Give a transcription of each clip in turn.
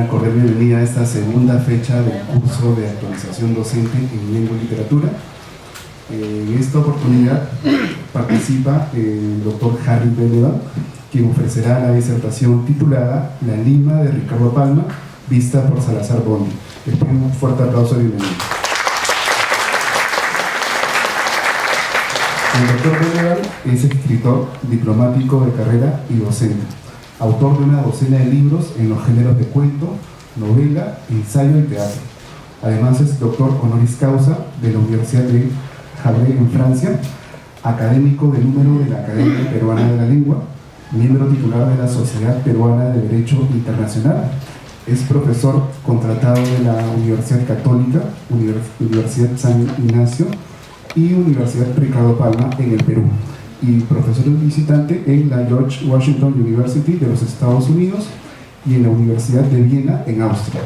una cordial bienvenida a esta segunda fecha del curso de actualización docente en lengua y literatura. En esta oportunidad participa el doctor Harry Bellevan, quien ofrecerá la disertación titulada La Lima de Ricardo Palma, vista por Salazar Bondi. Les pido un fuerte aplauso de bienvenida. El doctor Bellevan es escritor, diplomático de carrera y docente, autor de una docena de libros en los géneros de cuento, novela, ensayo y teatro. Además es doctor honoris causa de la Universidad de Havre en Francia, académico de número de la Academia Peruana de la Lengua, miembro titular de la Sociedad Peruana de Derecho Internacional. Es profesor contratado de la Universidad Católica, Universidad San Ignacio y Universidad Ricardo Palma en el Perú, y profesor visitante en la George Washington University de los Estados Unidos y en la Universidad de Viena en Austria.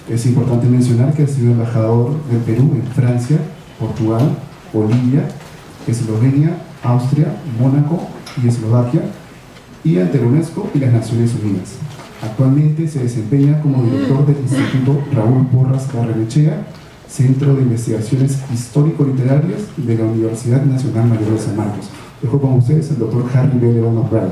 Es importante mencionar que ha sido embajador del Perú en Francia, Portugal, Bolivia, Eslovenia, Austria, Mónaco y Eslovaquia, y ante la UNESCO y las Naciones Unidas. Actualmente se desempeña como director del Instituto Raúl Porras Barrenechea, Centro de Investigaciones Histórico-Literarias de la Universidad Nacional Mayor de San Marcos. Dejo con ustedes al doctor Harry Bellevan O'Brien.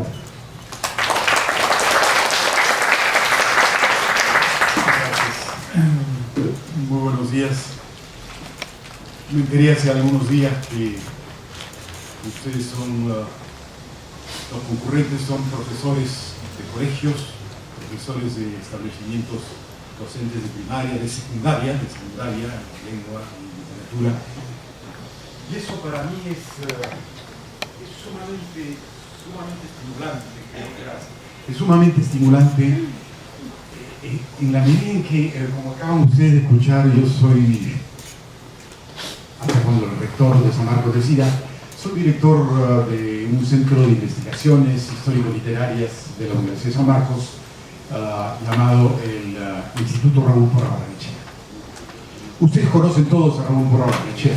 Muy buenos días. Me enteré hace algunos días que ustedes son, los concurrentes son profesores de colegios, profesores de establecimientos docentes de primaria, de secundaria, lengua y literatura. Y eso para mí es sumamente estimulante. Es sumamente estimulante en la medida en que, como acaban ustedes de escuchar, yo soy, hasta cuando el rector de San Marcos decida, soy director de un centro de investigaciones histórico-literarias de la Universidad de San Marcos, llamado el Instituto Raúl Porras Barrenechea. Ustedes conocen todos a Raúl Porras Barrenechea,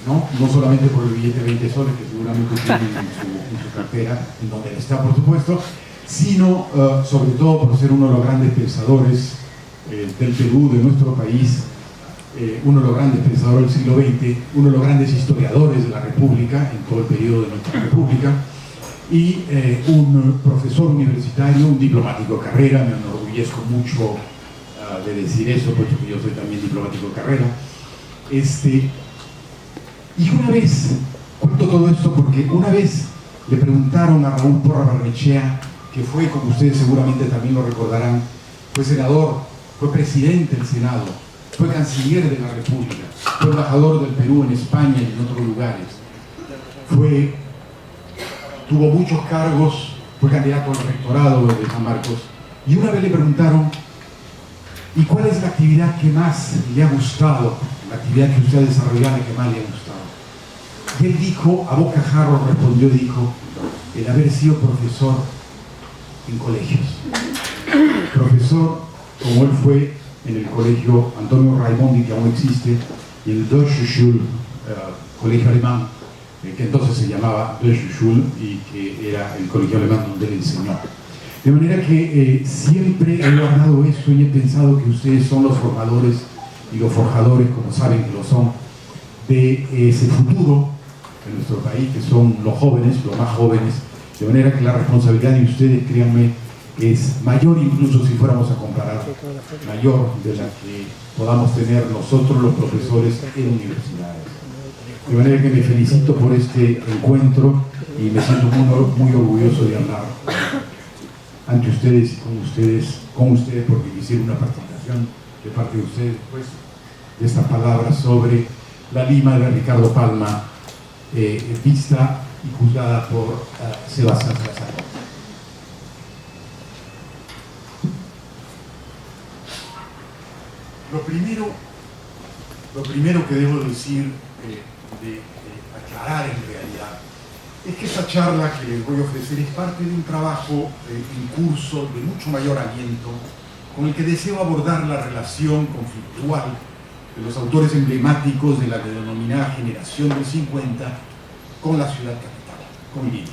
¿no? No solamente por el billete de 20 soles que seguramente tienen en su cartera, en donde está por supuesto, sino sobre todo por ser uno de los grandes pensadores del Perú, de nuestro país, uno de los grandes pensadores del siglo XX, uno de los grandes historiadores de la República, en todo el periodo de nuestra República, y un profesor universitario, un diplomático de carrera. Me enorgullezco mucho de decir eso, puesto que yo soy también diplomático de carrera. Y una vez, cuento todo esto porque una vez le preguntaron a Raúl Porras Barrenechea, que fue, como ustedes seguramente también lo recordarán, fue senador, fue presidente del Senado, fue canciller de la República, fue embajador del Perú en España y en otros lugares, tuvo muchos cargos, fue candidato al rectorado de San Marcos, y una vez le preguntaron, ¿y cuál es la actividad que más le ha gustado? La actividad que usted ha desarrollado y que más le ha gustado. Y él dijo, a bocajarro respondió, dijo, el haber sido profesor en colegios. Profesor, como él fue en el colegio Antonio Raimondi, que aún existe, y el Deutsche Schule, colegio alemán, que entonces se llamaba Deutsche Schule y que era el colegio alemán donde él enseñó. De manera que siempre he guardado eso y he pensado que ustedes son los formadores y los forjadores, como saben que lo son, de ese futuro en nuestro país, que son los jóvenes, los más jóvenes, de manera que la responsabilidad de ustedes, créanme, es mayor, incluso si fuéramos a comparar, mayor de la que podamos tener nosotros los profesores en universidades. De manera que me felicito por este encuentro y me siento muy orgulloso de hablar ante ustedes y con ustedes, porque hicieron una participación de parte de ustedes después de estas palabras sobre la Lima de Ricardo Palma, vista y juzgada por Sebastián Salazar. Lo primero que debo decir, de aclarar en realidad, es que esta charla que les voy a ofrecer es parte de un trabajo en curso de mucho mayor aliento, con el que deseo abordar la relación conflictual de los autores emblemáticos de la denominada generación del 50 con la ciudad capital, con Lima.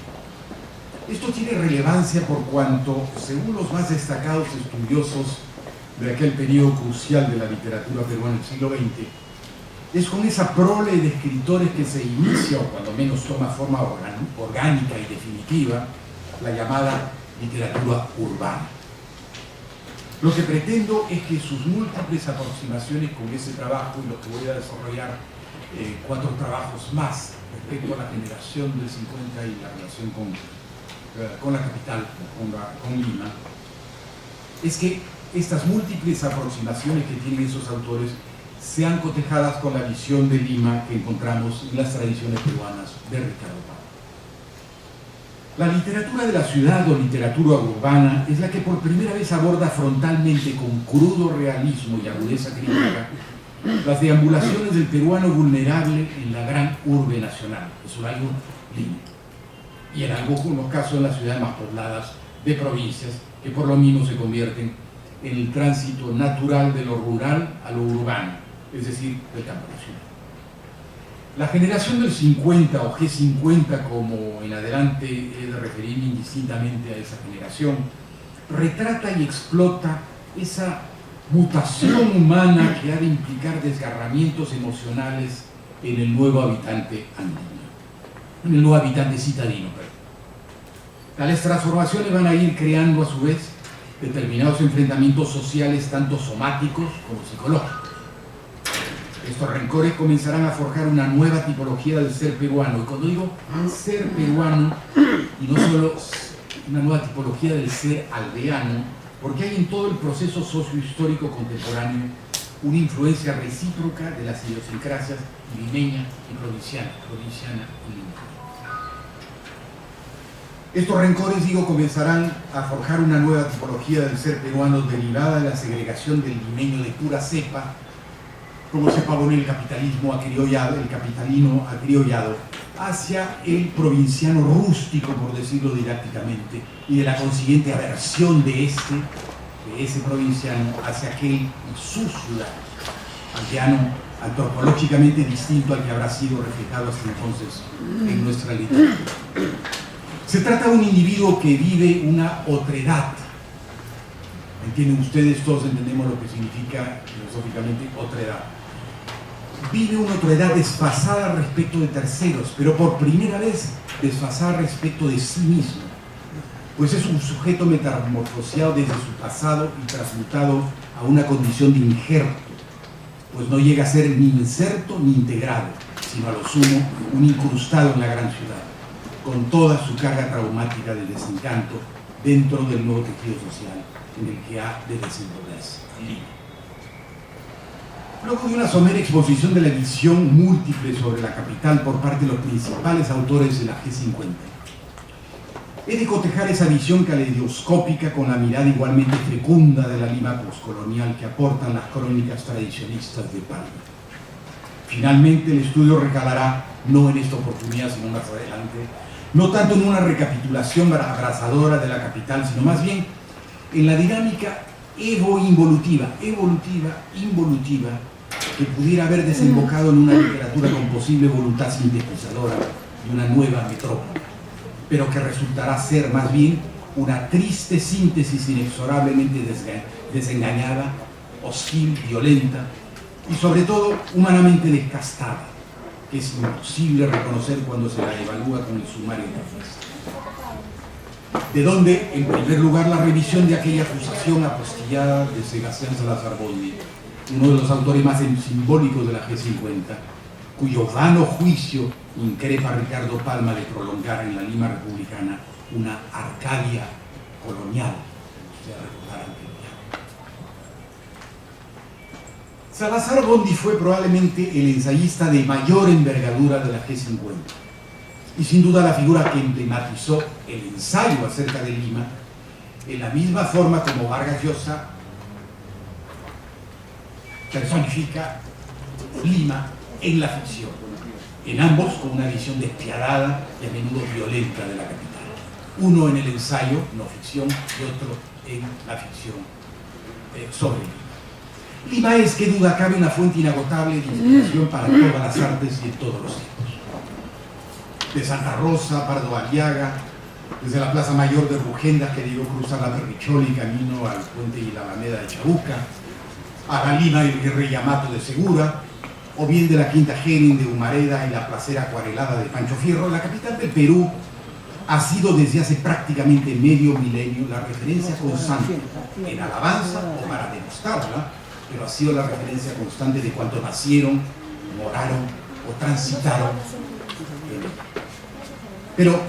Esto tiene relevancia por cuanto, según los más destacados estudiosos de aquel periodo crucial de la literatura peruana del siglo XX, es con esa prole de escritores que se inicia, o cuando menos toma forma orgánica y definitiva, la llamada literatura urbana. Lo que pretendo es que sus múltiples aproximaciones con ese trabajo, y lo que voy a desarrollar 4 trabajos más respecto a la generación del 50 y la relación con la capital, con Lima, es que estas múltiples aproximaciones que tienen esos autores sean cotejadas con la visión de Lima que encontramos en las tradiciones peruanas de Ricardo Palma. La literatura de la ciudad o literatura urbana es la que por primera vez aborda frontalmente con crudo realismo y agudeza crítica las deambulaciones del peruano vulnerable en la gran urbe nacional, es algo Lima, y en algunos casos en las ciudades más pobladas de provincias, que por lo mismo se convierten en el tránsito natural de lo rural a lo urbano, es decir, del campo a la ciudad. La generación del 50 o G50, como en adelante he de referirme indistintamente a esa generación, retrata y explota esa mutación humana que ha de implicar desgarramientos emocionales en el nuevo habitante andino, en el nuevo habitante citadino. Tales transformaciones van a ir creando a su vez determinados enfrentamientos sociales tanto somáticos como psicológicos. Estos rencores comenzarán a forjar una nueva tipología del ser peruano, y cuando digo ser peruano, y no solo una nueva tipología del ser aldeano, porque hay en todo el proceso sociohistórico contemporáneo una influencia recíproca de las idiosincrasias limeña y provinciana y limeña. Estos rencores, comenzarán a forjar una nueva tipología del ser peruano derivada de la segregación del limeño de pura cepa, como se pavone el capitalismo acriollado, el capitalino acriollado, hacia el provinciano rústico, por decirlo didácticamente, y de la consiguiente aversión de ese provinciano hacia aquel y su ciudad, aldeano antropológicamente distinto al que habrá sido reflejado hasta entonces en nuestra literatura. Se trata de un individuo que vive una otredad. ¿Entienden ustedes? Todos entendemos lo que significa filosóficamente otredad. Vive una otredad desfasada respecto de terceros, pero por primera vez desfasada respecto de sí mismo, pues es un sujeto metamorfoseado desde su pasado y transmutado a una condición de injerto, pues no llega a ser ni inserto ni integrado, sino a lo sumo un incrustado en la gran ciudad, con toda su carga traumática de desencanto dentro del nuevo tejido social en el que ha de desenvolverse Lima. Luego de una somera exposición de la visión múltiple sobre la capital por parte de los principales autores de la G50, he de cotejar esa visión caleidoscópica con la mirada igualmente fecunda de la Lima postcolonial que aportan las crónicas tradicionistas de Palma. Finalmente, el estudio recalará, no en esta oportunidad, sino más adelante, no tanto en una recapitulación abrasadora de la capital, sino más bien en la dinámica involutiva, que pudiera haber desembocado en una literatura con posible voluntad sintetizadora de una nueva metrópoli, pero que resultará ser más bien una triste síntesis inexorablemente desengañada, hostil, violenta y sobre todo humanamente descastada, que es imposible reconocer cuando se la evalúa con el sumario de fuerza. De donde, en primer lugar, la revisión de aquella acusación apostillada de Sebastián Salazar Bondy, uno de los autores más simbólicos de la G50, cuyo vano juicio increpa a Ricardo Palma de prolongar en la Lima republicana una Arcadia colonial. Ustedes recordarán que Salazar Bondy fue probablemente el ensayista de mayor envergadura de la G50 y sin duda la figura que emblematizó el ensayo acerca de Lima en la misma forma como Vargas Llosa personifica Lima en la ficción, en ambos con una visión despiadada y a menudo violenta de la capital, uno en el ensayo, no ficción, y otro en la ficción sobre Lima. Lima es, qué duda cabe, una fuente inagotable de inspiración para todas las artes y en todos los tiempos. De Santa Rosa, Pardo Aliaga, desde la Plaza Mayor de Rugendas, que digo cruzar la Perricholi camino al puente y la Alameda de Chabuca, a la Lima del Virrey Yamato de Segura, o bien de la Quinta Genin de Humareda y la placera acuarelada de Pancho Fierro, la capital del Perú ha sido desde hace prácticamente medio milenio la referencia constante en alabanza o para demostrar, pero ha sido la referencia constante de cuanto nacieron, moraron o transitaron. Pero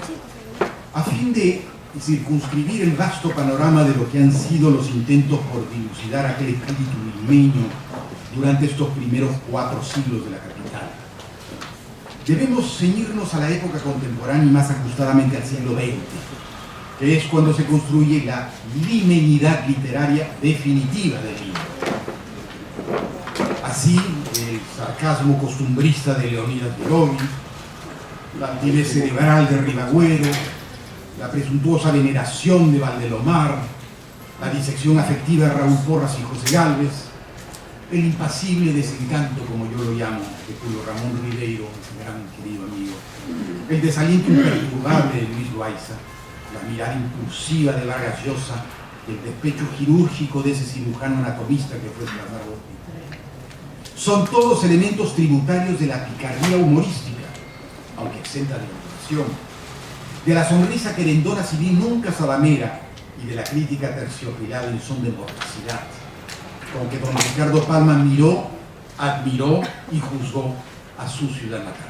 a fin de circunscribir el vasto panorama de lo que han sido los intentos por dilucidar aquel espíritu limeño durante estos primeros 4 siglos de la capital, debemos ceñirnos a la época contemporánea y más ajustadamente al siglo XX, que es cuando se construye la limeñidad literaria definitiva del Lima. Así, el sarcasmo costumbrista de Leonidas Gerovi, la altivez cerebral de Ribagüero, la presuntuosa veneración de Valdelomar, la disección afectiva de Raúl Porras y José Gálvez, el impasible desencanto, como yo lo llamo, de Julio Ramón Ribeiro, ese gran querido amigo, el desaliento imperturbable de Luis Loaiza, la mirada impulsiva de Vargas Llosa, el despecho quirúrgico de ese cirujano anatomista que fue Salazar Botti. Son todos elementos tributarios de la picardía humorística, aunque exenta de innovación, de la sonrisa querendona civil nunca salamera y de la crítica terciopelada en son de mordacidad, con que don Ricardo Palma miró, admiró y juzgó a su ciudad natal.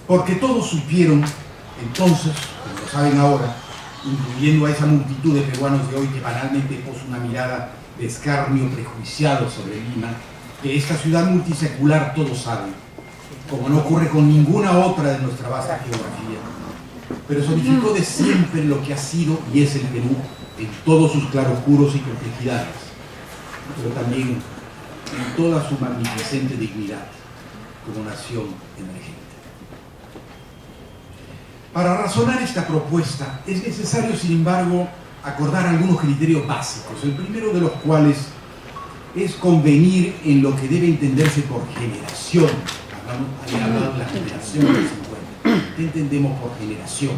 Porque todos supieron entonces, como lo saben ahora, incluyendo a esa multitud de peruanos de hoy que banalmente posa una mirada de escarnio prejuiciado sobre Lima, que esta ciudad multisecular todos saben, como no ocurre con ninguna otra de nuestra vasta geografía, personificó de siempre lo que ha sido y es el Perú en todos sus claroscuros y complejidades, pero también en toda su magnificente dignidad como nación emergente. Para razonar esta propuesta es necesario, sin embargo, acordar algunos criterios básicos, el primero de los cuales es convenir en lo que debe entenderse por generación. Había hablado de la generación del 50. ¿Qué entendemos por generación?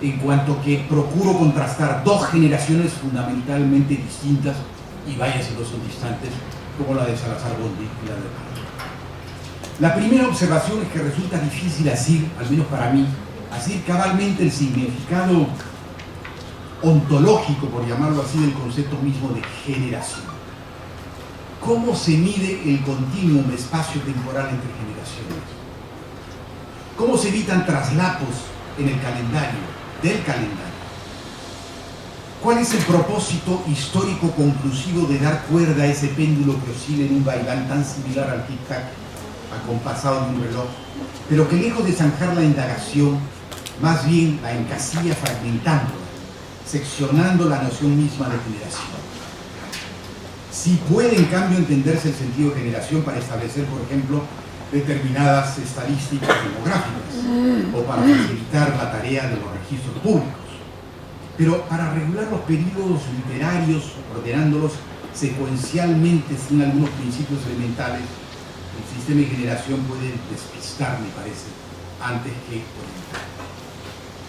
En cuanto que procuro contrastar 2 generaciones fundamentalmente distintas, y vaya si no son distantes, como la de Salazar Bondi y la de Palma. La primera observación es que resulta difícil asir, al menos para mí, asir cabalmente el significado ontológico, por llamarlo así, del concepto mismo de generación. ¿Cómo se mide el continuum espacio-temporal entre generaciones? ¿Cómo se evitan traslapos en el calendario, del calendario? ¿Cuál es el propósito histórico conclusivo de dar cuerda a ese péndulo que oscila en un vaiván tan similar al tic-tac, acompasado de un reloj, pero que lejos de zanjar la indagación, más bien la encasilla fragmentándola, seccionando la noción misma de generación? Si puede, en cambio, entenderse el sentido de generación para establecer, por ejemplo, determinadas estadísticas demográficas o para facilitar la tarea de los registros públicos. Pero para regular los períodos literarios, ordenándolos secuencialmente sin algunos principios elementales, el sistema de generación puede despistar, me parece, antes que orientar.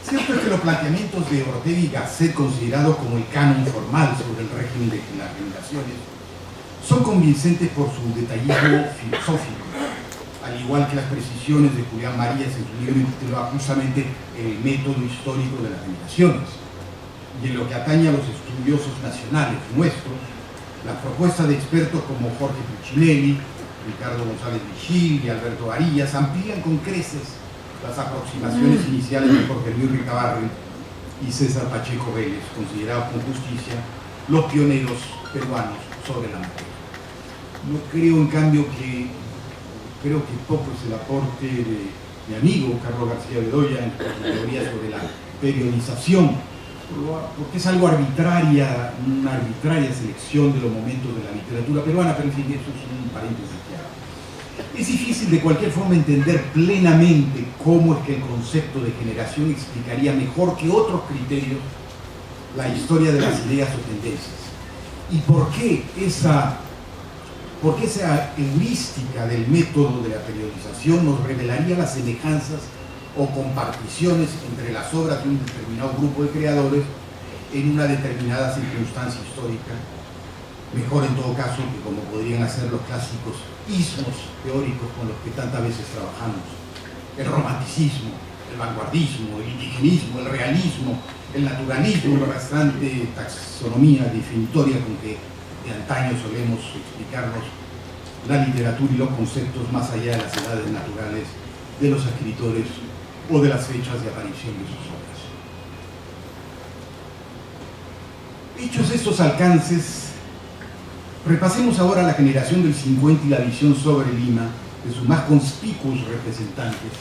Cierto es que los planteamientos de Ortega y Gasset, considerados como el canon formal sobre el régimen de las generaciones, son convincentes por su detallismo filosófico, al igual que las precisiones de Julián Marías en su libro intitulado justamente El método histórico de las generaciones. Y en lo que atañe a los estudiosos nacionales nuestros, las propuestas de expertos como Jorge Puccinelli, Ricardo González Vigil y Alberto Arillas amplían con creces las aproximaciones iniciales de Jorge Luis Ricabarren y César Pacheco Vélez, considerados con justicia los pioneros peruanos sobre la materia. No creo, en cambio, creo que poco es el aporte de mi amigo Carlos García Bedoya en su teoría sobre la periodización, porque es algo arbitraria, una arbitraria selección de los momentos de la literatura peruana, pero en fin, eso es un paréntesis ya. Es difícil de cualquier forma entender plenamente cómo es que el concepto de generación explicaría mejor que otros criterios la historia de las ideas o tendencias. ¿Y por qué esa heurística del método de la periodización nos revelaría las semejanzas o comparticiones entre las obras de un determinado grupo de creadores en una determinada circunstancia histórica Mejor en todo caso que como podrían hacer los clásicos ismos teóricos con los que tantas veces trabajamos. El romanticismo, el vanguardismo, el indigenismo, el realismo, el naturalismo, la bastante taxonomía definitoria con que de antaño solemos explicarnos la literatura y los conceptos más allá de las edades naturales de los escritores o de las fechas de aparición de sus obras. Dichos estos alcances, repasemos ahora la generación del 50 y la visión sobre Lima de sus más conspicuos representantes,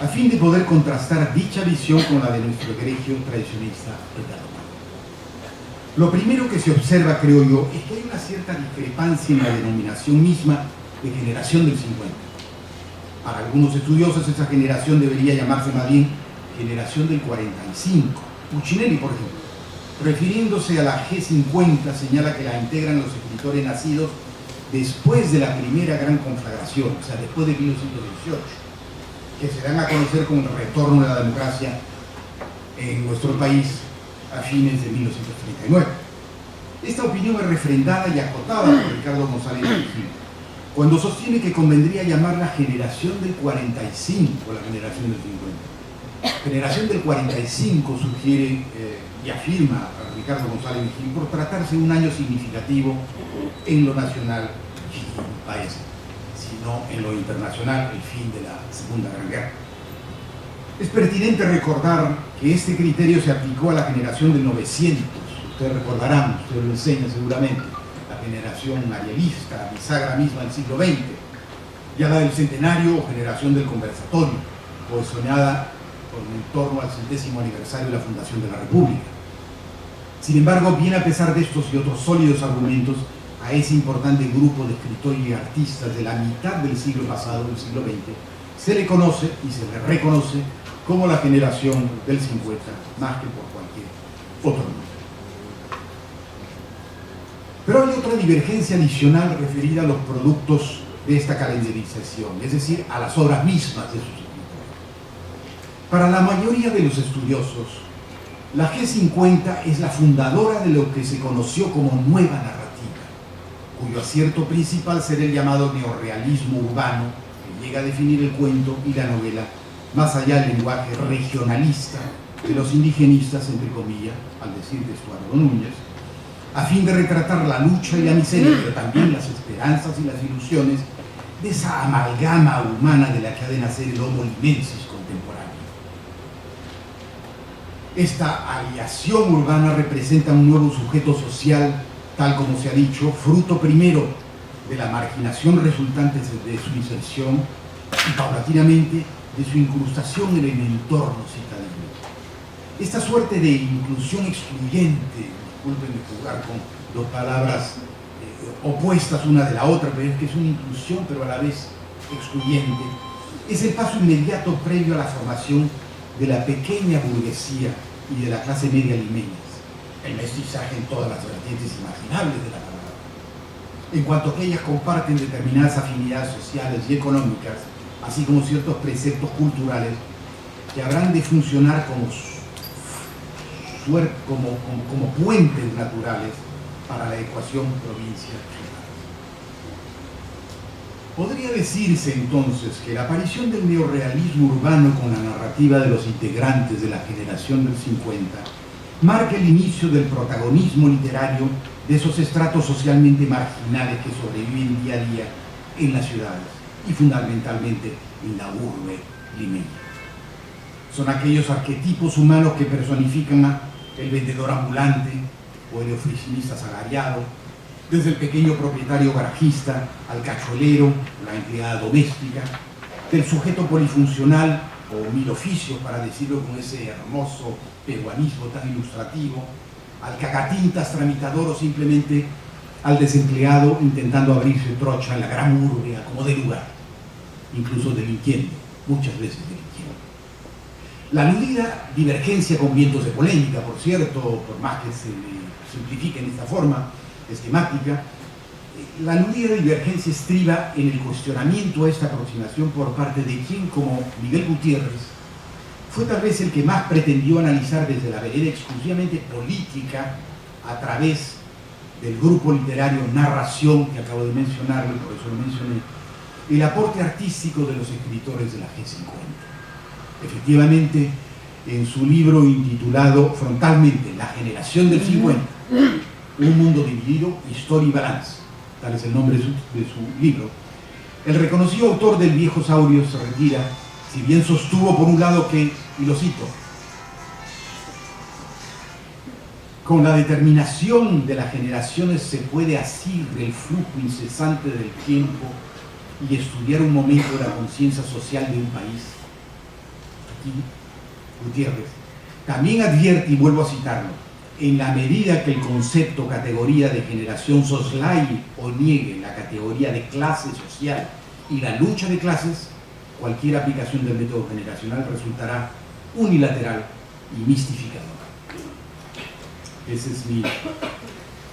a fin de poder contrastar dicha visión con la de nuestro egregio tradicionista petalomano. Lo primero que se observa, creo yo, es que hay una cierta discrepancia en la denominación misma de generación del 50. Para algunos estudiosos esa generación debería llamarse más bien generación del 45. Puccinelli, por ejemplo, refiriéndose a la G50, señala que la integran los escritores nacidos después de la primera gran conflagración, o sea, después de 1918, que se dan a conocer con el retorno de la democracia en nuestro país a fines de 1939. Esta opinión es refrendada y acotada por Ricardo González Gil, cuando sostiene que convendría llamarla generación del 45, la generación del 50. Generación del 45 sugiere y afirma a Ricardo González Gil por tratarse de un año significativo en lo nacional y en el país, sino en lo internacional, el fin de la Segunda Gran Guerra. Es pertinente recordar que este criterio se aplicó a la generación del 900, ustedes recordarán, ustedes lo enseñan seguramente, la generación arielista, bisagra misma del siglo XX, y a la del centenario o generación del conversatorio, cohesionada en torno al 100º aniversario de la fundación de la República. Sin embargo, bien a pesar de estos y otros sólidos argumentos, a ese importante grupo de escritores y artistas de la mitad del siglo pasado, del siglo XX, se le conoce y se le reconoce como la generación del 50, más que por cualquier otro nombre. Pero hay otra divergencia adicional referida a los productos de esta calendarización, es decir, a las obras mismas de sus escritores. Para la mayoría de los estudiosos, la G50 es la fundadora de lo que se conoció como nueva narrativa, cuyo acierto principal será el llamado neorrealismo urbano, que llega a definir el cuento y la novela más allá del lenguaje regionalista de los indigenistas, entre comillas, al decir de Estuardo Núñez, a fin de retratar la lucha y la miseria, pero también las esperanzas y las ilusiones de esa amalgama humana de la que ha de nacer el Homo limensis contemporáneo. Esta aliación urbana representa un nuevo sujeto social, tal como se ha dicho, fruto primero de la marginación resultante de su inserción y paulatinamente de su incrustación en el entorno citadino. Esta suerte de inclusión excluyente, discúlpenme jugar con dos palabras opuestas una de la otra, pero es que es una inclusión pero a la vez excluyente, es el paso inmediato previo a la formación de la pequeña burguesía y de la clase media limeña, el mestizaje en todas las vertientes imaginables de la palabra. En cuanto que ellas comparten determinadas afinidades sociales y económicas, así como ciertos preceptos culturales que habrán de funcionar como puentes naturales para la ecuación provincia-ciudad. Podría decirse entonces que la aparición del neorrealismo urbano con la narrativa de los integrantes de la generación del 50 marca el inicio del protagonismo literario de esos estratos socialmente marginales que sobreviven día a día en las ciudades y fundamentalmente en la urbe limeña. Son aquellos arquetipos humanos que personifican el vendedor ambulante o el oficinista asalariado, desde el pequeño propietario garajista al cachuelero, la empleada doméstica, del sujeto polifuncional o mil oficios, para decirlo con ese hermoso peruanismo tan ilustrativo, al cagatintas tramitador o simplemente al desempleado intentando abrirse trocha en la gran urbe a como de lugar, incluso delinquiendo, muchas veces delinquiendo. La aludida divergencia con vientos de polémica, por cierto, por más que se simplifique en esta forma esquemática, la aludida divergencia estriba en el cuestionamiento a esta aproximación por parte de quien, como Miguel Gutiérrez, fue tal vez el que más pretendió analizar desde la vereda exclusivamente política, a través del grupo literario Narración, que acabo de mencionarlo, por eso lo mencioné, el aporte artístico de los escritores de la G50. Efectivamente, en su libro intitulado frontalmente La generación del 50, un mundo dividido, historia y balance, tal es el nombre de su libro, el reconocido autor del Viejo Saurio se retira, si bien sostuvo por un lado que, y lo cito, con la determinación de las generaciones se puede asir del flujo incesante del tiempo y estudiar un momento de la conciencia social de un país. Aquí, Gutiérrez también advierte, y vuelvo a citarlo, en la medida que el concepto categoría de generación soslaye o niegue la categoría de clase social y la lucha de clases, cualquier aplicación del método generacional resultará unilateral y mistificadora. Ese es mi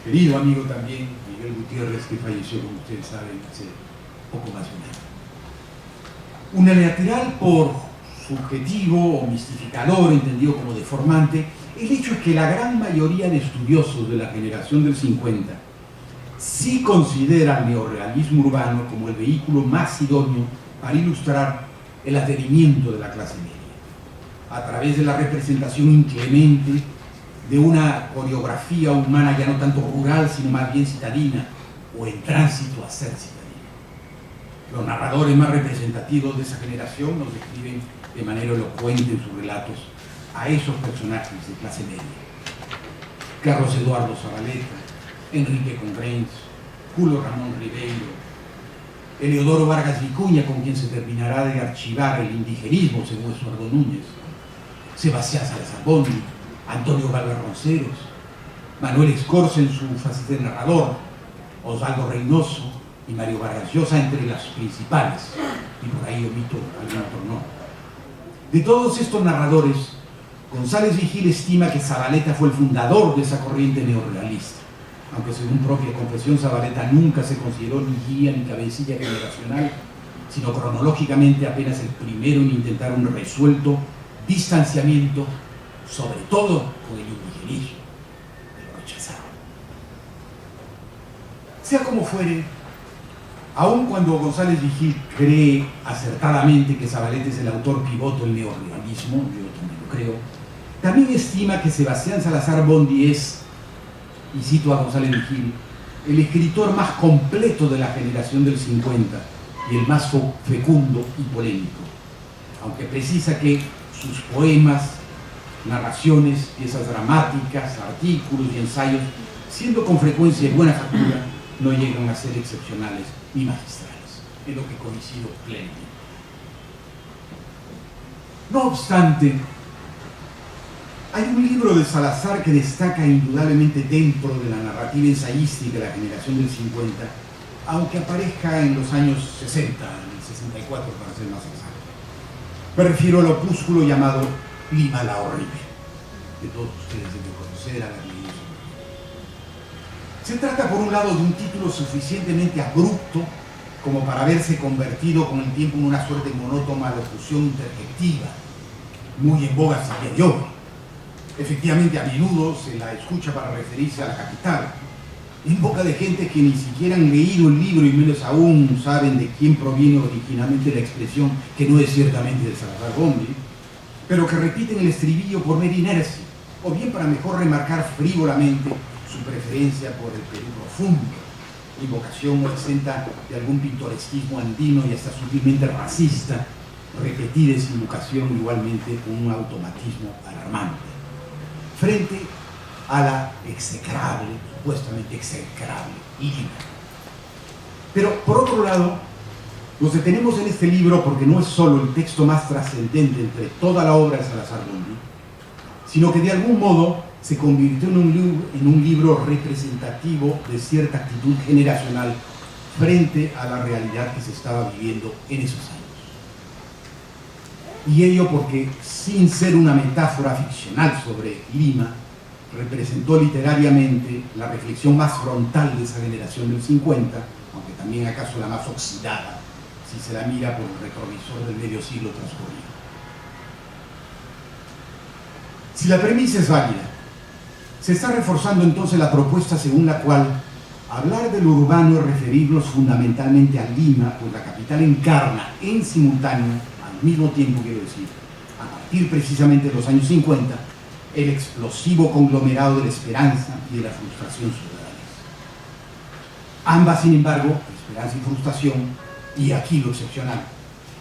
querido amigo también, Miguel Gutiérrez, que falleció, como ustedes saben, hace poco más de un año. Unilateral por subjetivo o mistificador, entendido como deformante, el hecho es que la gran mayoría de estudiosos de la generación del 50 sí considera el neorrealismo urbano como el vehículo más idóneo para ilustrar el advenimiento de la clase media, a través de la representación inclemente de una coreografía humana ya no tanto rural, sino más bien citadina, o en tránsito a ser citadina. Los narradores más representativos de esa generación nos describen de manera elocuente en sus relatos a esos personajes de clase media. Carlos Eduardo Zabaleta, Enrique Congrens, Julio Ramón Ribeiro, Eleodoro Vargas Vicuña, con quien se terminará de archivar el indigenismo según Eduardo Núñez, Sebastián Salazar Bondi, Antonio Galvez Ronceros, Manuel Escorza en su faceta de narrador, Osvaldo Reynoso y Mario Vargas Llosa entre las principales, y por ahí omito algún otro nombre. De todos estos narradores, González Vigil estima que Zabaleta fue el fundador de esa corriente neorrealista, aunque según propia confesión Zabaleta nunca se consideró ni guía ni cabecilla generacional, sino cronológicamente apenas el primero en intentar un resuelto distanciamiento, sobre todo con el indigenismo, pero rechazado. Sea como fuere, aun cuando González Vigil cree acertadamente que Zabaleta es el autor pivoto del neorrealismo, yo también lo creo, también estima que Sebastián Salazar Bondi es, y cito a González Vigil, el escritor más completo de la generación del 50 y el más fecundo y polémico, aunque precisa que sus poemas, narraciones, piezas dramáticas, artículos y ensayos, siendo con frecuencia de buena factura, no llegan a ser excepcionales ni magistrales, en lo que coincido plenamente. No obstante, hay un libro de Salazar que destaca indudablemente dentro de la narrativa ensayística de la generación del 50, aunque aparezca en los años 60, en el 64 para ser más exacto. Me refiero al opúsculo llamado Lima la Horrible, que todos ustedes deben conocer, a la leído. Se trata por un lado de un título suficientemente abrupto como para haberse convertido con el tiempo en una suerte de monótona locución interjectiva, muy en boga en Yobe. Efectivamente, a menudo se la escucha para referirse a la capital, en boca de gente que ni siquiera han leído el libro y menos aún saben de quién proviene originalmente la expresión, que no es ciertamente de Salazar Bondi, pero que repiten el estribillo por mera inercia, o bien para mejor remarcar frívolamente su preferencia por el Perú profundo, invocación o exenta de algún pintoresquismo andino y hasta sutilmente racista, repetida esa invocación igualmente con un automatismo alarmante, frente a la execrable, supuestamente execrable, Lima. Pero, por otro lado, nos detenemos en este libro porque no es solo el texto más trascendente entre toda la obra de Salazar Bondi, sino que de algún modo se convirtió en un libro representativo de cierta actitud generacional frente a la realidad que se estaba viviendo en esos años. Y ello porque, sin ser una metáfora ficcional sobre Lima, representó literariamente la reflexión más frontal de esa generación del 50, aunque también acaso la más oxidada, si se la mira por el retrovisor del medio siglo transcurrido. Si la premisa es válida, Se está reforzando entonces la propuesta según la cual hablar de lo urbano es referirnos fundamentalmente a Lima, pues la capital encarna en simultáneo, al mismo tiempo quiero decir, a partir precisamente de los años 50, el explosivo conglomerado de la esperanza y de la frustración ciudadanas. Ambas, sin embargo, esperanza y frustración, y aquí lo excepcional,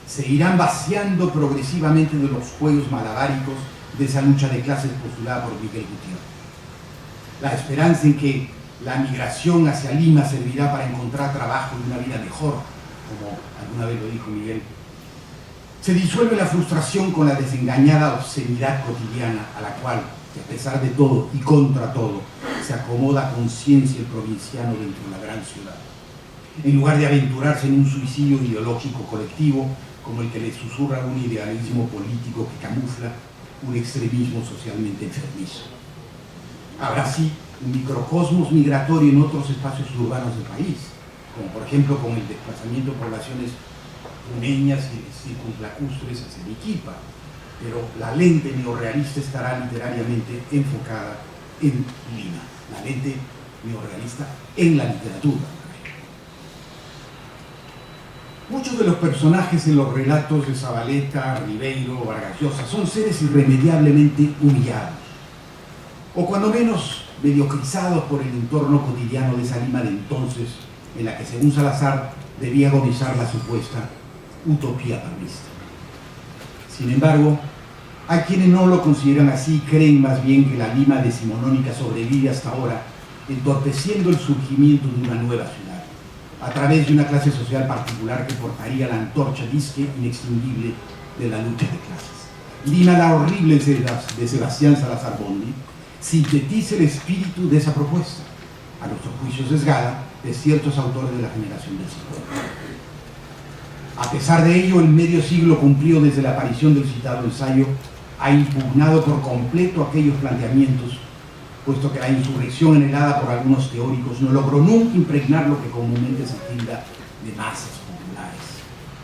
se irán vaciando progresivamente de los juegos malabáricos de esa lucha de clases postulada por Miguel Gutiérrez. La esperanza en que la migración hacia Lima servirá para encontrar trabajo y una vida mejor, como alguna vez lo dijo Miguel, se disuelve la frustración con la desengañada obscenidad cotidiana a la cual, a pesar de todo y contra todo, se acomoda a conciencia el provinciano dentro de la gran ciudad. En lugar de aventurarse en un suicidio ideológico colectivo, como el que le susurra un idealismo político que camufla un extremismo socialmente enfermizo. Habrá sí un microcosmos migratorio en otros espacios urbanos del país, como por ejemplo con el desplazamiento de poblaciones puneñas y circunlacustres hacia Arequipa, pero la lente neorrealista estará literariamente enfocada en Lima, la lente neorrealista en la literatura. Muchos de los personajes en los relatos de Zabaleta, Ribeiro, Vargas Llosa son seres irremediablemente humillados, o cuando menos mediocrizados por el entorno cotidiano de esa Lima de entonces, en la que según Salazar debía agonizar la supuesta utopía palmista. Sin embargo, hay quienes no lo consideran así, creen más bien que la Lima decimonónica sobrevive hasta ahora, entorpeciendo el surgimiento de una nueva ciudad, a través de una clase social particular que portaría la antorcha disque inextinguible de la lucha de clases. Lima, la horrible de Sebastián Salazar Bondy, sintetiza el espíritu de esa propuesta, a nuestro juicio sesgada, de ciertos autores de la generación del 50. A pesar de ello, el medio siglo cumplido desde la aparición del citado ensayo ha impugnado por completo aquellos planteamientos, puesto que la insurrección anhelada por algunos teóricos no logró nunca impregnar lo que comúnmente se tilda de masas populares,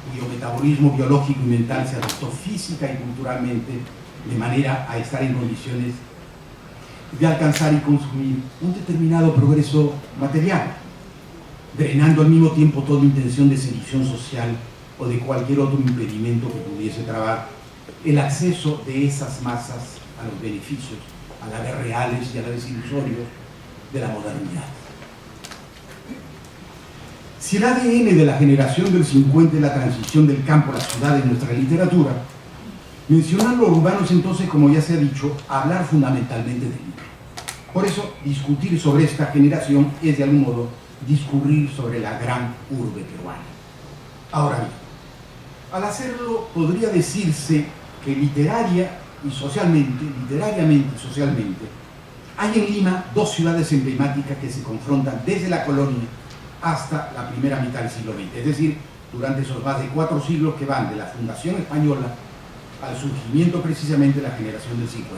cuyo metabolismo biológico y mental se adaptó física y culturalmente de manera a estar en condiciones de alcanzar y consumir un determinado progreso material, drenando al mismo tiempo toda intención de sedición social o de cualquier otro impedimento que pudiese trabar el acceso de esas masas a los beneficios, a la vez reales y a la vez ilusorios, de la modernidad. Si el ADN de la generación del 50 es la transición del campo a la ciudad en nuestra literatura, mencionar lo urbano es entonces, como ya se ha dicho, hablar fundamentalmente de Lima. Por eso, discutir sobre esta generación es de algún modo discurrir sobre la gran urbe peruana. Ahora bien, al hacerlo podría decirse que literariamente y socialmente, hay en Lima dos ciudades emblemáticas que se confrontan desde la colonia hasta la primera mitad del siglo XX, es decir, durante esos más de 4 siglos que van de la fundación española al surgimiento precisamente de la generación del 50.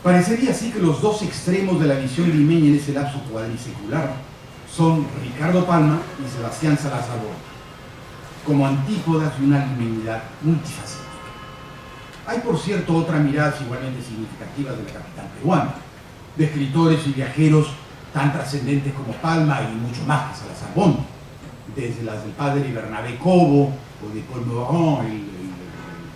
Parecería así que los dos extremos de la visión limeña en ese lapso cuadrisecular son Ricardo Palma y Sebastián Salazar Bondy, como antípodas de una limeñidad multifacética. Hay, por cierto, otras miradas igualmente significativas de la capital peruana, de escritores y viajeros tan trascendentes como Palma y mucho más que Salazar Bondy, desde las del padre Bernabé Cobo o de Paul Morand, el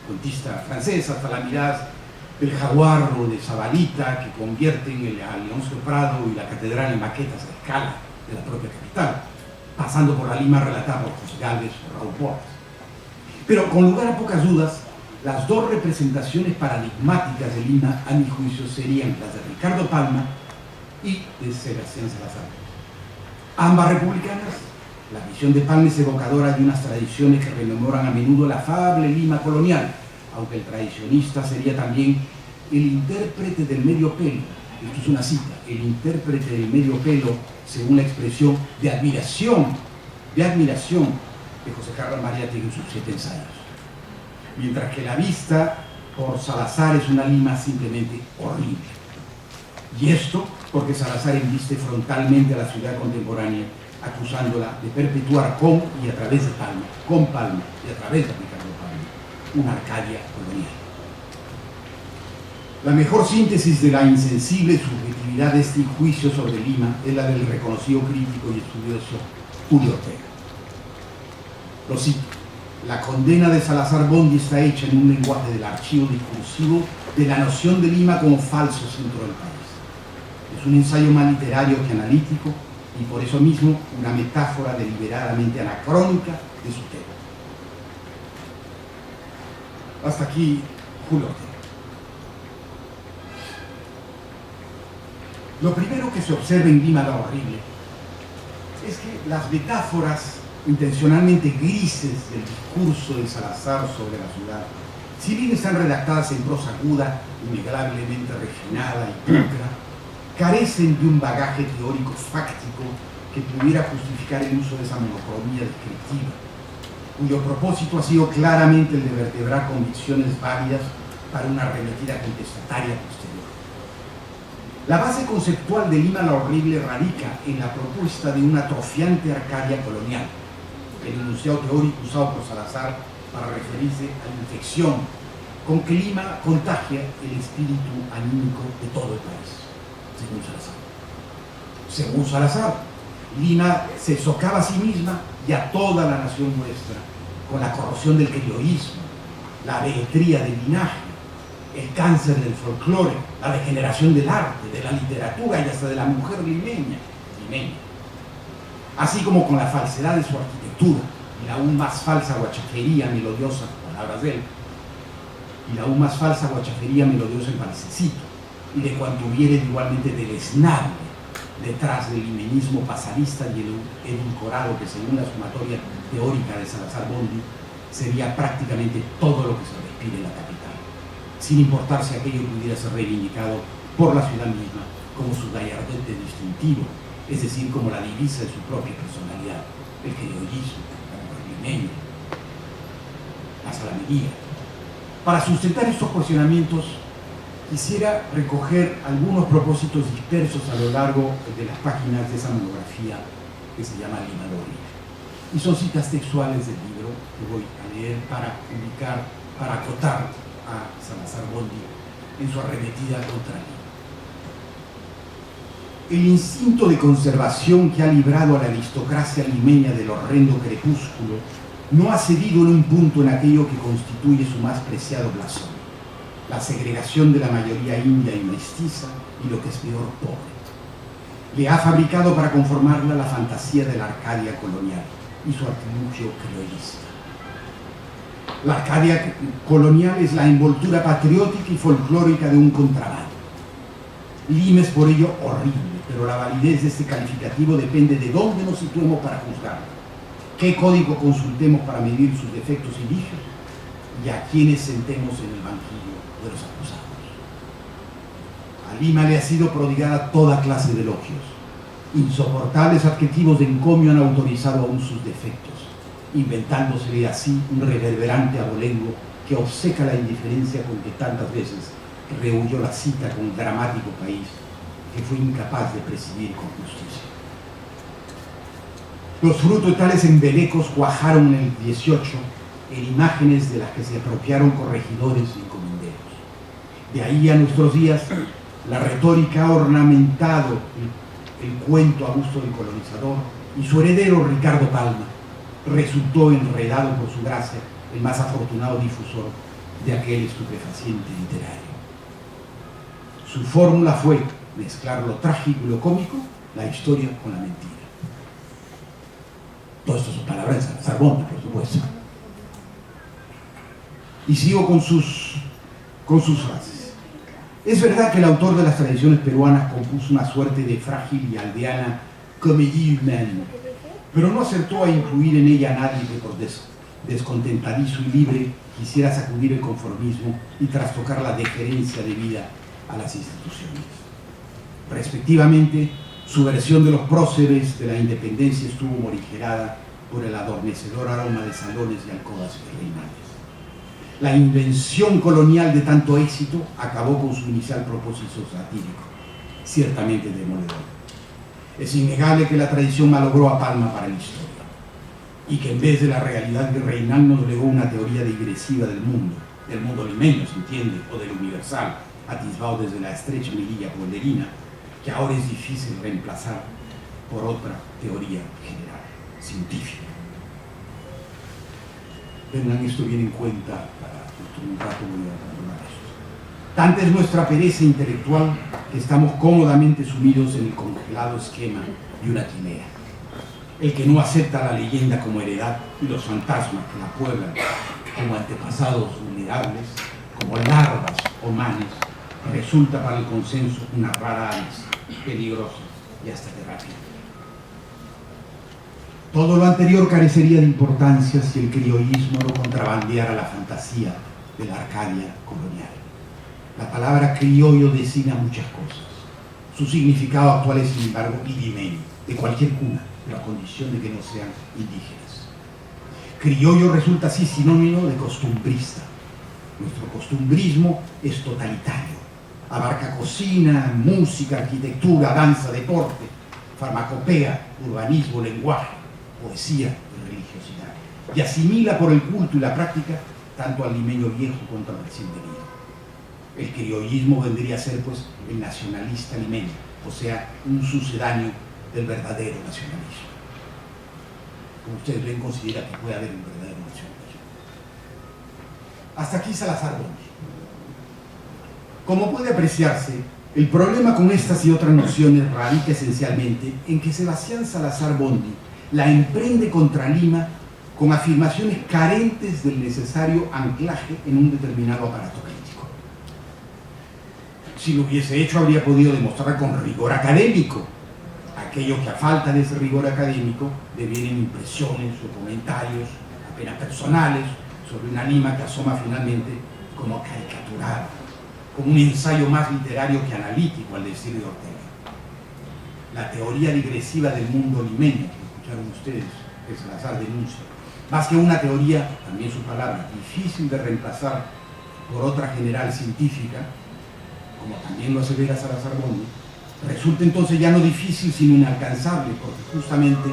cuentista francés, hasta la mirada del jaguar o de Zabalita, que convierten el Alonso Prado y la catedral en maquetas a escala de la propia capital, pasando por la Lima relatada por José Gálvez o Raúl Porras. Pero con lugar a pocas dudas, las dos representaciones paradigmáticas de Lima, a mi juicio, serían las de Ricardo Palma y de Sebastián Salazar. Ambas republicanas, la visión de Palma es evocadora de unas tradiciones que rememoran a menudo la afable Lima colonial, aunque el tradicionista sería también el intérprete del medio pelo. Esto es una cita: el intérprete del medio pelo, según la expresión de admiración de José Carlos Mariátegui en sus 7 ensayos. Mientras que la vista por Salazar es una Lima simplemente horrible. Y esto porque Salazar embiste frontalmente a la ciudad contemporánea, acusándola de perpetuar con y a través de Palma, con Palma y a través de Ricardo Palma, una Arcadia colonial. La mejor síntesis de la insensible subjetividad de este juicio sobre Lima es la del reconocido crítico y estudioso Julio Ortega. Lo cito: la condena de Salazar Bondy está hecha en un lenguaje del archivo discursivo de la noción de Lima como falso centro del país. Es un ensayo más literario que analítico y por eso mismo una metáfora deliberadamente anacrónica de su tema. Hasta aquí Julio Ortega. Lo primero que se observa en Lima la Horrible es que las metáforas intencionalmente grises del discurso de Salazar sobre la ciudad, si bien están redactadas en prosa aguda, innegablemente refinada y pulcra, carecen de un bagaje teórico fáctico que pudiera justificar el uso de esa monocromía descriptiva, cuyo propósito ha sido claramente el de vertebrar convicciones válidas para una arremetida contestataria posterior. La base conceptual de Lima la Horrible radica en la propuesta de una atrofiante Arcadia colonial, el enunciado teórico usado por Salazar para referirse a la infección con que Lima contagia el espíritu anímico de todo el país, según Salazar. Según Salazar, Lima se socava a sí misma y a toda la nación nuestra con la corrosión del criollismo, la alegría del linaje, el cáncer del folclore, la degeneración del arte, de la literatura y hasta de la mujer limeña, así como con la falsedad de su arquitectura y la aún más falsa guachafería melodiosa, palabras de él, y la aún más falsa guachafería melodiosa en Valsecito, y de cuanto hubiere igualmente deleznable detrás del limeñismo pasadista y el edulcorado que, según la sumatoria teórica de Salazar Bondy, sería prácticamente todo lo que se respira en la capital, sin importar si aquello pudiera ser reivindicado por la ciudad misma como su gallardete distintivo, es decir, como la divisa de su propia personalidad, el criollismo, la mujer limeña, la salamería. Para sustentar estos cuestionamientos, quisiera recoger algunos propósitos dispersos a lo largo de las páginas de esa monografía que se llama Lima la Horrible. Y son citas textuales del libro que voy a leer para ubicar, para acotar a Salazar Bondy en su arremetida contra Lima. El instinto de conservación que ha librado a la aristocracia limeña del horrendo crepúsculo no ha cedido en un punto en aquello que constituye su más preciado blasón: la segregación de la mayoría india y mestiza y, lo que es peor, pobre. Le ha fabricado para conformarla la fantasía de la Arcadia colonial y su artilugio criollista. La Arcadia colonial es la envoltura patriótica y folclórica de un contrabando. Lima es por ello horrible, pero la validez de este calificativo depende de dónde nos situemos para juzgarlo, qué código consultemos para medir sus defectos y vicios y a quienes sentemos en el banquillo de los acusados. A Lima le ha sido prodigada toda clase de elogios. Insoportables adjetivos de encomio han autorizado aún sus defectos, inventándosele así un reverberante abolengo que obceca la indiferencia con que tantas veces rehuyó la cita con el dramático país que fue incapaz de presidir con justicia. Los frutos de tales embelecos cuajaron en el 18 en imágenes de las que se apropiaron corregidores y encomenderos. De ahí a nuestros días, la retórica ha ornamentado el cuento a gusto del colonizador, y su heredero, Ricardo Palma, resultó enredado por su gracia el más afortunado difusor de aquel estupefaciente literario. Su fórmula fue mezclar lo trágico y lo cómico, la historia con la mentira. Todo esto son palabras de Salazar Bondy, por supuesto. Y sigo con sus frases. Es verdad que el autor de las tradiciones peruanas compuso una suerte de frágil y aldeana comédie humaine, pero no acertó a incluir en ella a nadie que por descontentadizo y libre quisiera sacudir el conformismo y trastocar la deferencia debida a las instituciones. Respectivamente, su versión de los próceres de la independencia estuvo morigerada por el adormecedor aroma de salones y alcobas virreinales. La invención colonial de tanto éxito acabó con su inicial propósito satírico, ciertamente demoledor. Es innegable que la tradición malogró a Palma para la historia, y que en vez de la realidad virreinal nos legó una teoría digresiva del mundo limeño, se entiende, o del universal, atisbado desde la estrecha mirilla ponderina, que ahora es difícil reemplazar por otra teoría general, científica. Tengan esto bien en cuenta para un rato voy a recordar esto. Tanta es nuestra pereza intelectual que estamos cómodamente sumidos en el congelado esquema de una quimera. El que no acepta la leyenda como heredad y los fantasmas que la pueblan como antepasados vulnerables, como larvas o manes, resulta para el consenso una rara avis, peligrosa y hasta terráquea. Todo lo anterior carecería de importancia si el criollismo no contrabandeara la fantasía de la Arcadia colonial. La palabra criollo designa muchas cosas. Su significado actual es, sin embargo, limeño, de cualquier cuna, pero a condición de que no sean indígenas. Criollo resulta así sinónimo de costumbrista. Nuestro costumbrismo es totalitario. Abarca cocina, música, arquitectura, danza, deporte, farmacopea, urbanismo, lenguaje, poesía y religiosidad. Y asimila por el culto y la práctica tanto al limeño viejo como al recién venido. El criollismo vendría a ser, pues, el nacionalista limeño, o sea, un sucedáneo del verdadero nacionalismo. Como ustedes ven, considera que puede haber un verdadero nacionalismo. Hasta aquí Salazar Bondi. Como puede apreciarse, el problema con estas y otras nociones radica esencialmente en que Sebastián Salazar Bondi la emprende contra Lima con afirmaciones carentes del necesario anclaje en un determinado aparato crítico. Si lo hubiese hecho, habría podido demostrar con rigor académico aquello que a falta de ese rigor académico devienen impresiones o comentarios apenas personales sobre una Lima que asoma finalmente como caricaturada, como un ensayo más literario que analítico, al decir de Ortega. La teoría digresiva del mundo limeño, que escucharon ustedes, que Salazar denuncia, más que una teoría, también su palabra, difícil de reemplazar por otra general científica, como también lo asevera Salazar Bondi, resulta entonces ya no difícil sino inalcanzable, porque justamente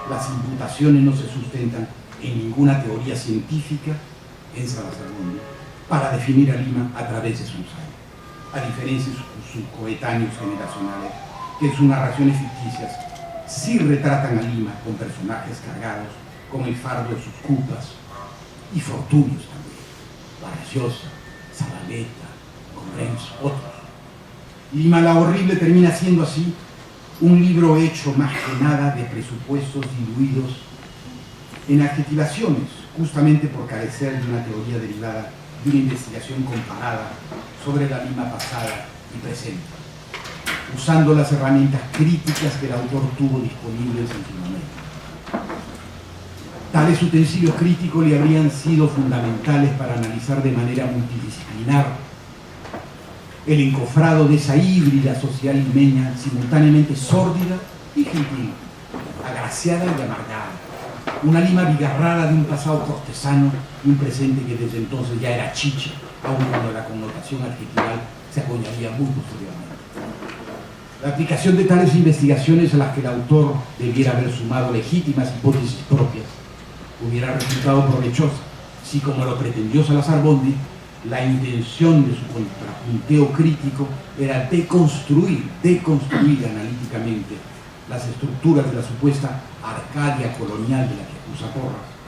las imputaciones no se sustentan en ninguna teoría científica en Salazar Bondi para definir a Lima a través de su ensayo, a diferencia de sus coetáneos generacionales, que en sus narraciones ficticias sí retratan a Lima con personajes cargados con el fardo de sus culpas y fortunios también, Vargas Llosa, Zabaleta, Conrenzo, otros. Lima la Horrible termina siendo así un libro hecho más que nada de presupuestos diluidos en adjetivaciones, justamente por carecer de una teoría derivada de una investigación comparada sobre la Lima pasada y presente, usando las herramientas críticas que el autor tuvo disponibles en su momento. Tales utensilios críticos le habrían sido fundamentales para analizar de manera multidisciplinar el encofrado de esa híbrida social limeña, simultáneamente sórdida y gentil, agraciada y amargada. Una Lima bigarrada de un pasado cortesano y un presente que desde entonces ya era chicha, aun cuando la connotación adjetival se acuñaría muy posteriormente. La aplicación de tales investigaciones a las que el autor debiera haber sumado legítimas hipótesis propias hubiera resultado provechosa, si, como lo pretendió Salazar Bondi, la intención de su contrapunteo crítico era deconstruir analíticamente las estructuras de la supuesta Arcadia colonial de la que acusa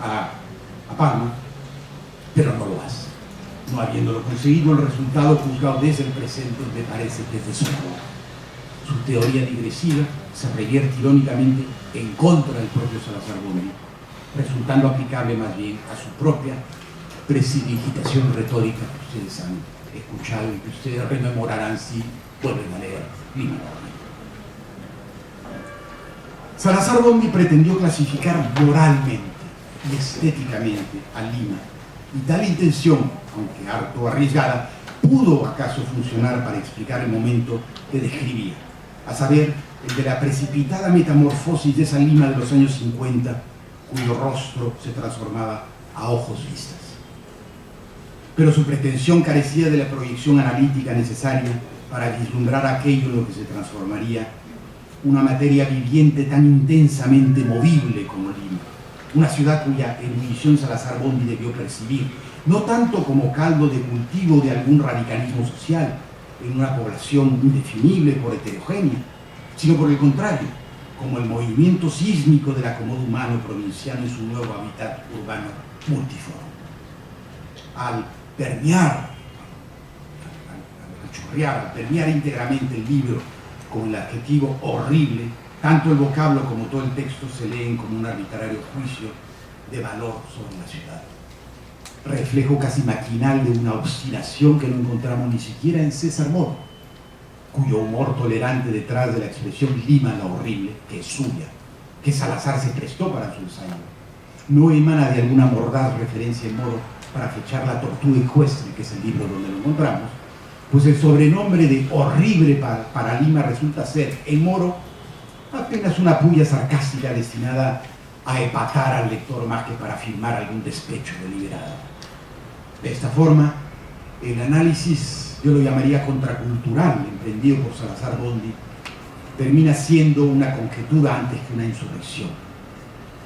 a Palma, pero no lo hace. No habiéndolo conseguido, el resultado juzgado desde el presente me parece que es desolador. Su teoría digresiva se revierte irónicamente en contra del propio Salazar Bondi, resultando aplicable más bien a su propia prestidigitación retórica que ustedes han escuchado y que ustedes rememorarán si vuelven a leer Lima la Horrible. Salazar Bondi pretendió clasificar moralmente y estéticamente a Lima, y tal intención, aunque harto arriesgada, pudo acaso funcionar para explicar el momento que describía, a saber, el de la precipitada metamorfosis de esa Lima de los años 50, cuyo rostro se transformaba a ojos vistas. Pero su pretensión carecía de la proyección analítica necesaria para vislumbrar aquello en lo que se transformaría una materia viviente tan intensamente movible como Lima, una ciudad cuya erudición Salazar Bondi debió percibir, no tanto como caldo de cultivo de algún radicalismo social, en una población indefinible por heterogénea, sino por el contrario, como el movimiento sísmico del acomodo humano provinciano en su nuevo hábitat urbano multiforme. Al permear, al permear íntegramente el libro con el adjetivo horrible, tanto el vocablo como todo el texto se leen como un arbitrario juicio de valor sobre la ciudad. Reflejo casi maquinal de una obstinación que no encontramos ni siquiera en César Moro, cuyo humor tolerante detrás de la expresión Lima la horrible, que es suya, que Salazar se prestó para su ensayo, no emana de alguna mordaz referencia en Moro para fechar la tortura ecuestre, que es el libro donde lo encontramos, pues el sobrenombre de horrible para Lima resulta ser, en Moro, apenas una puya sarcástica destinada a epatar al lector más que para afirmar algún despecho deliberado. De esta forma, el análisis, yo lo llamaría contracultural, emprendido por Salazar Bondy, termina siendo una conjetura antes que una insurrección,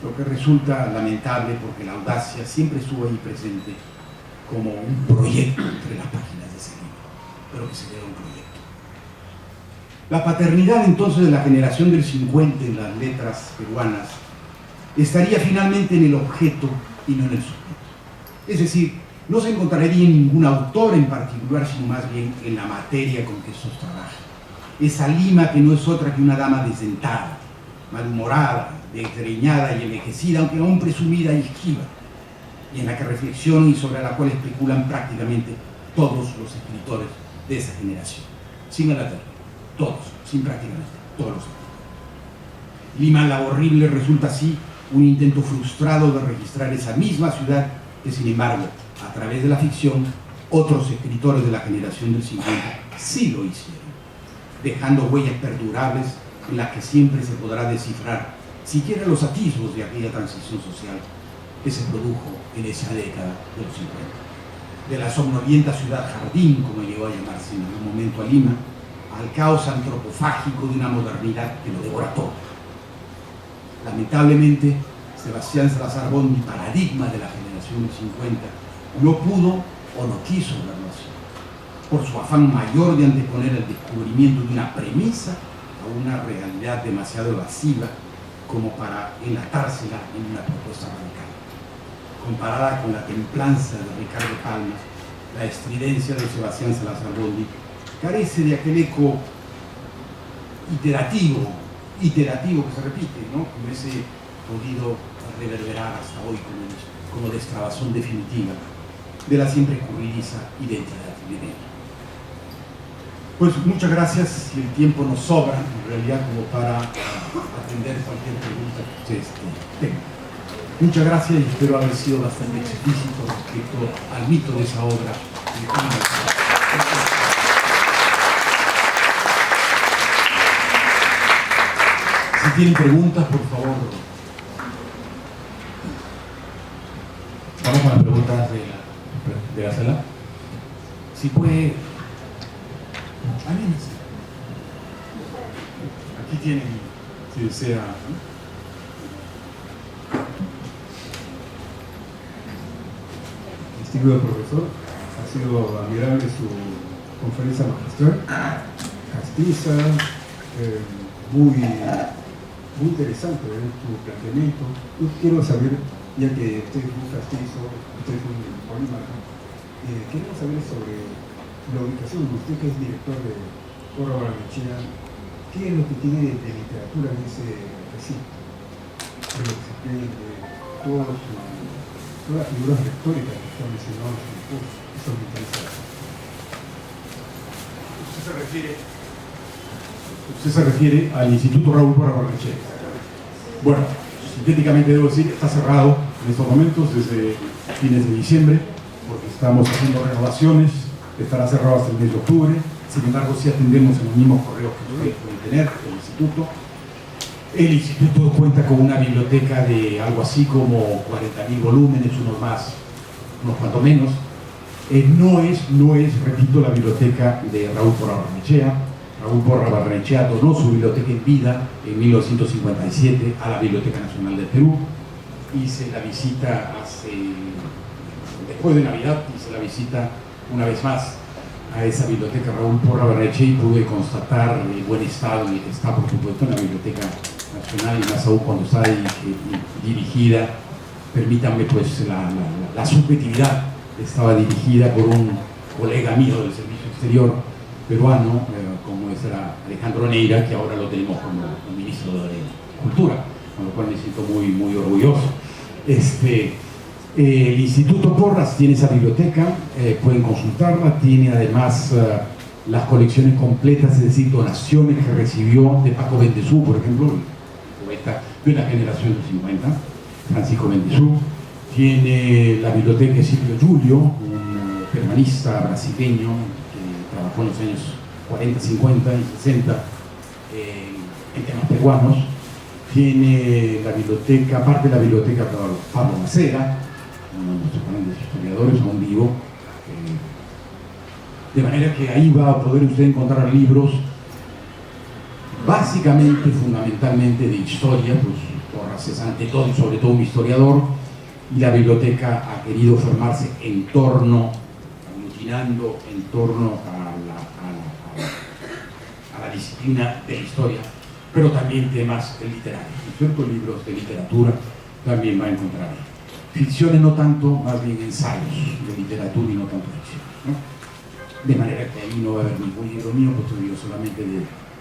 lo que resulta lamentable porque la audacia siempre estuvo ahí presente como un proyecto entre las páginas de ese libro, pero que se queda un proyecto. La paternidad entonces de la generación del 50 en las letras peruanas estaría finalmente en el objeto y no en el sujeto. Es decir, no se encontraría en ningún autor en particular, sino más bien en la materia con que estos trabajan. Esa Lima que no es otra que una dama desdentada, malhumorada, desgreñada y envejecida, aunque aún presumida y esquiva, y en la que reflexionan y sobre la cual especulan prácticamente todos los escritores de esa generación, sin alatar, todos, sin prácticamente todos los escritores. Lima la horrible resulta así un intento frustrado de registrar esa misma ciudad que, sin embargo, a través de la ficción, otros escritores de la generación del 50 sí lo hicieron, dejando huellas perdurables en las que siempre se podrá descifrar siquiera los atisbos de aquella transición social que se produjo en esa década de los 50. De la somnolienta ciudad jardín, como llegó a llamarse en algún momento a Lima, al caos antropofágico de una modernidad que lo devora todo. Lamentablemente, Sebastián Salazar Bondy, paradigma de la generación del 50, no pudo o no quiso verlo así, por su afán mayor de anteponer el descubrimiento de una premisa a una realidad demasiado evasiva como para enlatársela en una propuesta radical. Comparada con la templanza de Ricardo Palma, la estridencia de Sebastián Salazar Bondy carece de aquel eco iterativo que se repite, ¿no? Como ese podido reverberar hasta hoy como destrabazón definitiva de la siempre escurridiza identidad limeña. Pues muchas gracias, y el tiempo nos sobra en realidad como para atender cualquier pregunta que ustedes tengan. Muchas gracias y espero haber sido bastante explícito respecto al mito de esa obra. Si tienen preguntas, por favor. Vamos con las preguntas de la sala. Si puede, anímense. Aquí tienen, si desea, ¿no? Distinguido profesor, ha sido admirable su conferencia magistral, castiza, muy interesante tu planteamiento. Yo quiero saber, ya que usted es muy castizo, usted es un polímata, queremos saber sobre la ubicación de usted, que es director de Porra Barnechea. ¿Qué es lo que tiene de literatura en ese recinto? De lo que se cree de todas las figuras retóricas que están mencionadas en el curso. Eso me interesa. Usted se refiere al Instituto Raúl Porra Barnechea. Bueno, sintéticamente debo decir que está cerrado en estos momentos desde fines de diciembre, porque estamos haciendo renovaciones. Estará cerrado hasta el mes de octubre. Sin embargo, sí atendemos en los mismos correos que ustedes pueden tener, el instituto. El instituto cuenta con una biblioteca de algo así como 40.000 volúmenes, unos cuanto menos. No es, repito, la biblioteca de Raúl Porra Barnechea. Raúl Porra Barnechea donó su biblioteca en vida en 1957 a la Biblioteca Nacional del Perú. Hice la visita después de Navidad, hice la visita una vez más a esa biblioteca Raúl Porra Barrenechea y pude constatar el buen estado en el que está, por supuesto, en la Biblioteca Nacional, y más aún cuando está dirigida, permítanme pues la subjetividad, estaba dirigida por un colega mío del Servicio Exterior peruano, como era Alejandro Neira, que ahora lo tenemos como ministro de Cultura, con lo cual me siento muy orgulloso. El Instituto Porras tiene esa biblioteca, pueden consultarla, tiene además las colecciones completas, es decir, donaciones que recibió de Paco Bendezú, por ejemplo, el poeta de la generación de 50, Francisco Bendezú. Tiene la biblioteca de Silvio Giulio, un peruanista brasileño que trabajó en los años 40, 50 y 60 en temas peruanos. Tiene la biblioteca, aparte de la biblioteca Pablo Macera, uno de nuestros grandes historiadores, aún vivo. De manera que ahí va a poder usted encontrar libros básicamente, fundamentalmente de historia, pues Porras es ante todo y sobre todo un historiador, y la biblioteca ha querido formarse en torno, aglutinando en torno a la disciplina de la historia, pero también temas literarios, ¿no es cierto? Libros de literatura también va a encontrar ahí. Ficciones no tanto, más bien ensayos de literatura y no tanto ficción, ¿no? De manera que ahí no va a haber ningún libro mío, porque yo solamente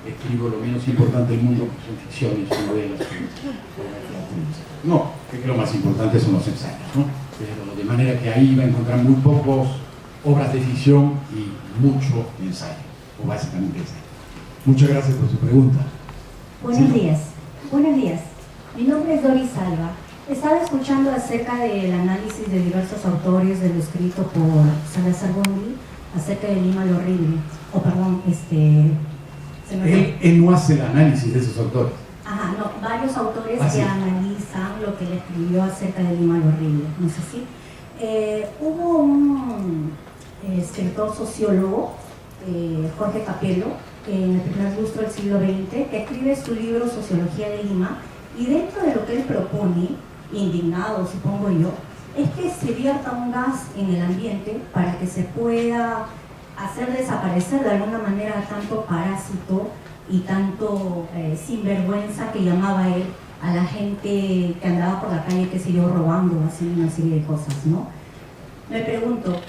escribo lo menos importante del mundo, que son ficciones, novelas, no, que lo más importante son los ensayos, ¿no? Pero de manera que ahí va a encontrar muy pocos obras de ficción y mucho ensayo, o básicamente ensayo. Muchas gracias por su pregunta. Buenos días. Buenos días. Mi nombre es Doris Salva. Estaba escuchando acerca del análisis de diversos autores de lo escrito por Salazar Bondi acerca de Lima lo Horrible. Él no hace el análisis de esos autores. Ajá, no, varios autores sí. que analizan lo que él escribió acerca de Lima lo Horrible. No sé si. Hubo un escritor sociólogo, Jorge Capello, en el primer lustro del siglo XX, que escribe su libro Sociología de Lima, y dentro de lo que él propone, indignado supongo yo, es que se vierta un gas en el ambiente para que se pueda hacer desaparecer de alguna manera tanto parásito y tanto sinvergüenza que llamaba él a la gente que andaba por la calle, qué sé yo, robando, así una serie de cosas, ¿no? Me pregunto,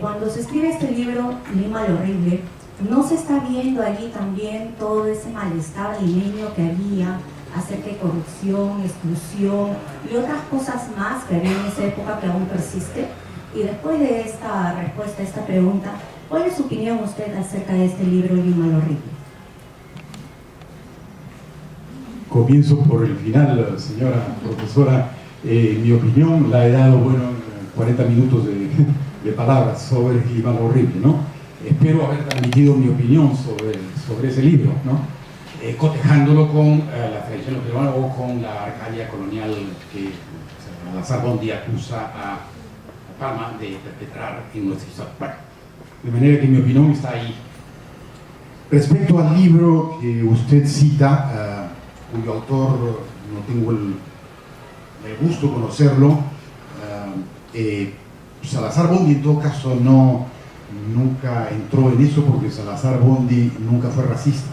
cuando se escribe este libro, Lima lo Horrible, ¿no se está viendo allí también todo ese malestar limeño que había acerca de corrupción, exclusión y otras cosas más que había en esa época que aún persiste? Y después de esta respuesta a esta pregunta, ¿cuál es su opinión usted acerca de este libro Lima lo Horrible? Comienzo por el final, señora profesora. Mi opinión la he dado, bueno, 40 minutos de palabras sobre Lima lo Horrible, ¿no? Espero haber transmitido mi opinión sobre ese libro, ¿no? Cotejándolo con la tradición peruana o con la arcadia colonial que Salazar Bondi acusa a Palma de perpetrar en nuestra historia. Bueno, de manera que mi opinión está ahí. Respecto al libro que usted cita, cuyo autor no tengo el gusto de conocerlo, Salazar Bondi en todo caso nunca entró en eso, porque Salazar Bondi nunca fue racista.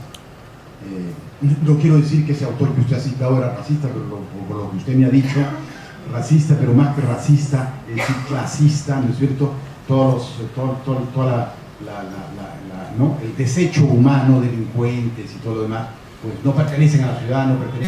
No quiero decir que ese autor que usted ha citado era racista, pero por lo que usted me ha dicho, racista, pero más que racista, es decir, clasista, ¿no es cierto? ¿No? El desecho humano, delincuentes y todo lo demás, pues no pertenecen a la ciudad, no pertenecen